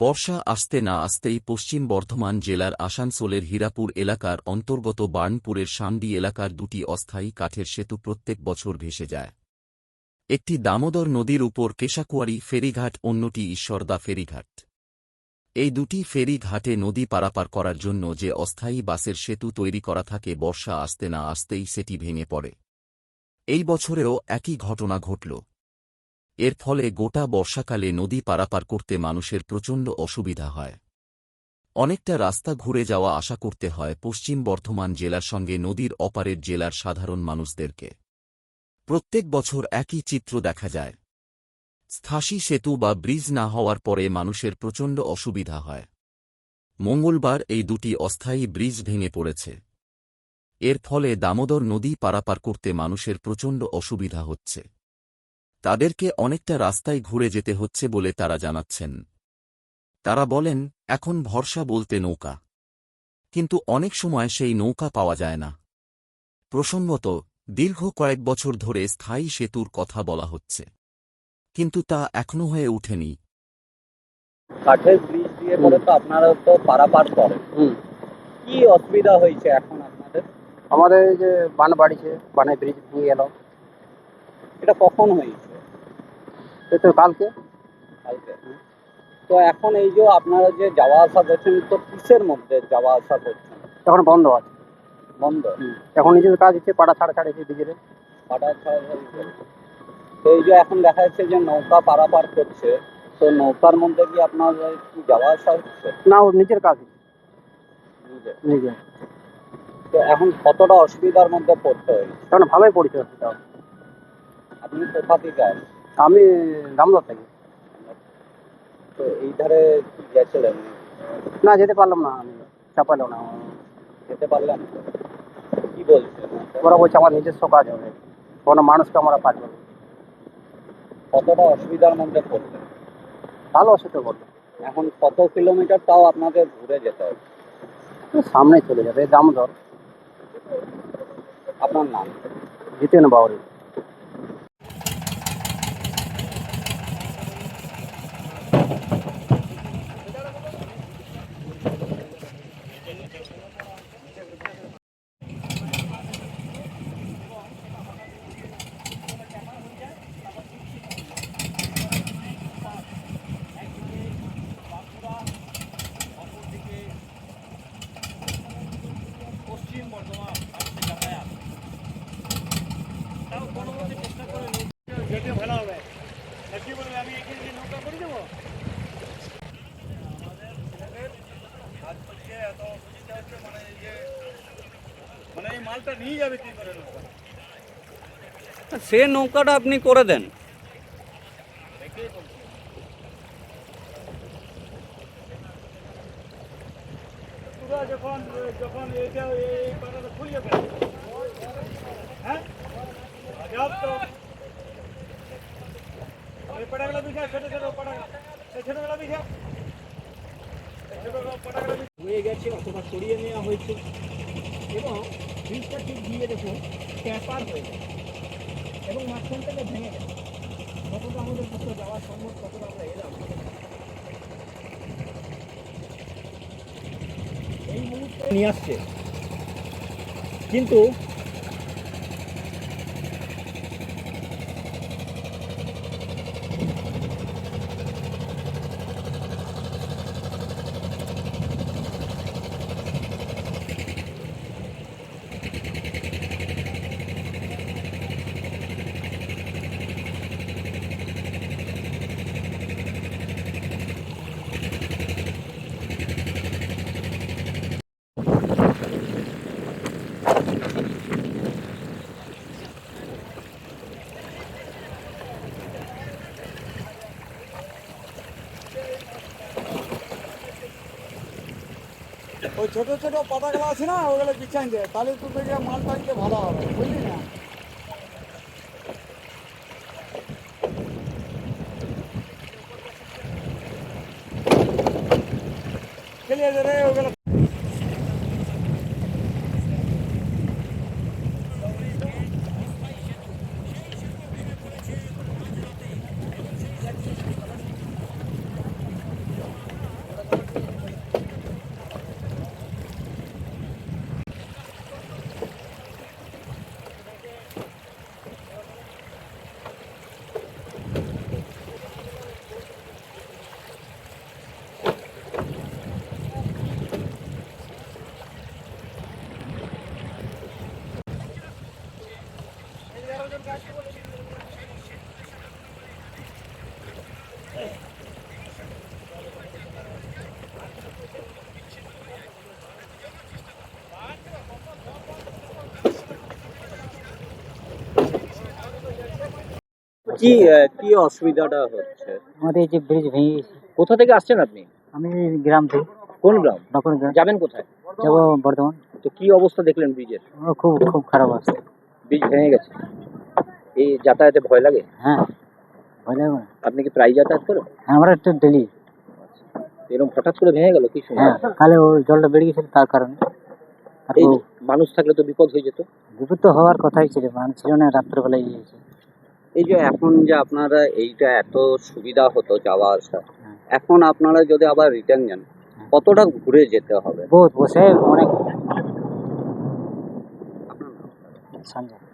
বর্ষা আসতে না আসতেই পশ্চিম বর্ধমান জেলার আসানসোলের হীরাপুর এলাকার অন্তর্গত বার্নপুরের সামডি এলাকার দুটি অস্থায়ী কাঠের সেতু প্রত্যেক বছর ভেসে যায়। একটি দামোদর নদীর উপর কেশাকুয়ারি ফেরিঘাট, অন্যটি ঈশ্বরদা ফেরিঘাট। এই দুটি ফেরি ঘাটে নদী পারাপার করার জন্য যে অস্থায়ী বাঁশের সেতু তৈরি করা থাকে, বর্ষা আসতে না আসতেই সেটি ভেঙে পড়ে। এই বছরেও একই ঘটনা ঘটল। এর ফলে গোটা বর্ষাকালে নদী পারাপার করতে মানুষের প্রচণ্ড অসুবিধা হয়। অনেকটা রাস্তা ঘুরে যাওয়া আসা করতে হয় পশ্চিম বর্ধমান জেলার সঙ্গে নদীর অপারের জেলার সাধারণ মানুষদেরকে। প্রত্যেক বছর একই চিত্র দেখা যায়। স্থায়ী সেতু বা ব্রিজ না হওয়ার পরে মানুষের প্রচণ্ড অসুবিধা হয়। মঙ্গলবার এই দুটি অস্থায়ী ব্রিজ ভেঙে পড়েছে। এর ফলে দামোদর নদী পারাপার করতে মানুষের প্রচণ্ড অসুবিধা হচ্ছে। তাদেরকে অনেকটা রাস্তায় ঘুরে যেতে হচ্ছে বলে তারা জানাচ্ছেন। তারা বলেন, এখন ভরসা বলতে নৌকা, কিন্তু অনেক সময় সেই নৌকা পাওয়া যায় না। প্রসঙ্গত, দীর্ঘ কয়েক বছর ধরে স্থায়ী সেতুর কথা বলা হচ্ছে, কিন্তু তা এখনো হয়ে ওঠেনি। কাঠের ব্রিজ দিয়ে পরে তো আপনারা তো পারাপার করেন, কি অসুবিধা হয়েছে এখন আপনাদের? আমাদের এই যে বান বাড়িছে, বানে ব্রিজ ভেঙে গেল। এটা কখন হয়েছে? এই তো কালকে। তো এখন এই যে আপনারা যে যাওয়া আসা করছেন, তো কিসের মধ্যে যাওয়া আসা করছেন? এখন বন্ধ আছে। বন্ধ? এখন নিজেদের কাজ হচ্ছে, পাড়া ছাড়া ছাড়া ডিজেলে পাটা ছাড়া হয়েছে। তো এই যে এখন দেখা যাচ্ছে যে নৌকা পারাপার করছে, তো নৌকার মধ্যে কি আপনাদের কি যাওয়া আসা হচ্ছে? না, ওর নিজের কাজ নিজে। তো এখন কতটা অসুবিধার মধ্যে পড়তে হয়েছে? এখন ভালোই পড়ছে অসুবিধা। আপনি কোথা থেকে আসেন? আমি দামদর থাকি। তো এই ধারে কি গেছিলেন? না, যেতে পারলাম না, আমি চাপাইল না। যেতে পারলেন? কি বলছেন? ওরা বলছে আমার নিজস্ব কাজ হবে, কোনো মানুষকে আমরা কাজ করবো। কতটা অসুবিধার মধ্যে পড়লেন? ভালো অসুবিধা করলো। এখন কত কিলোমিটার তাও আপনাদের ঘুরে যেতে হবে? সামনে চলে যাবে দামদর। আপনার নাম? জিতেন বাউরি। পশ্চিম বর্ধমান যাতায়াত তাও কোনো মতে চেষ্টা করে যেতে ভালো হবে। কি বলবে, আমি এখানে যে নৌকা করে দেবো? আমাদের ছেলেদের কাজ করছে, এত অসুবিধা হচ্ছে, মানে এই মালটা নিয়ে যাবে কি করে নৌকা? সে নৌকাটা আপনি করে দেন। দেখেই বলছি। পুরা যখন যখন এইটা এই পাটাটা খুলে ফেলে, হ্যাঁ আজাব তো। এই পাটাগুলো বিঘা, ছোটো ছোটো পাটাগুলো, এই ছোটোগুলো বিঘা, এই ছোটো পাটাগুলো হয়ে গেছে, অথবা সরিয়ে নেওয়া হয়েছে এবং ব্রিজটা ঠিক দিয়ে দেখুন ট্যাপার হয়ে গেছে এবং মাঝখান থেকে ভেঙে গেছে। যতটা আমাদের পক্ষে যাওয়া সম্ভব ততটা আমরা এলাম। এই মুহূর্তে নিয়ে আসছে, কিন্তু ওই ছোটো ছোটো পাতাগুলো আছে না, ওগুলো বিছাই দেয়, তাহলে তো দেখে মালটা দিতে ভালো হবে, বুঝলি না? খেলিয়ে দে রে ওগুলো। কি কি অসুবিধাটা হচ্ছে? আমাদের এই যে ব্রিজ ভেঙে গেছে। কোথা থেকে আসছেন আপনি? আমি গ্রাম থেকে, কোন গ্রাম? বাঁকুড়া গ্রাম, যাবেন কোথায়? যাবো বর্ধমান। তো কি অবস্থা দেখলেন ব্রিজের? ও খুব খুব খারাপ আছে। ব্রিজ ভেঙে গেছে, এই যাতায়াতে ভয় লাগে? হ্যাঁ, ভয় লাগবে না? আপনি কি প্রায় যাতায়াত করেন? হ্যাঁ, আমরা একটু ডেলি। এরকম হঠাৎ করে ভেঙে গেল কি হ্যাঁ, সময়? কালে ওই জলটা বেড়ে গেছিল তার কারণে। আর এই ও মানুষ থাকলে তো বিপদ হয়ে যেত। বিপদ তো হওয়ার কথাই ছিল, মানুষ ছিল না, রাত্রেবেলায় ইয়ে হয়েছে। এই যে এখন যে আপনারা এইটা এত সুবিধা হতো যাওয়া আসা, হ্যাঁ। এখন আপনারা যদি আবার রিটার্ন যান কতটা ঘুরে যেতে হবে? বহুত বসে অনেক। সঞ্জয়।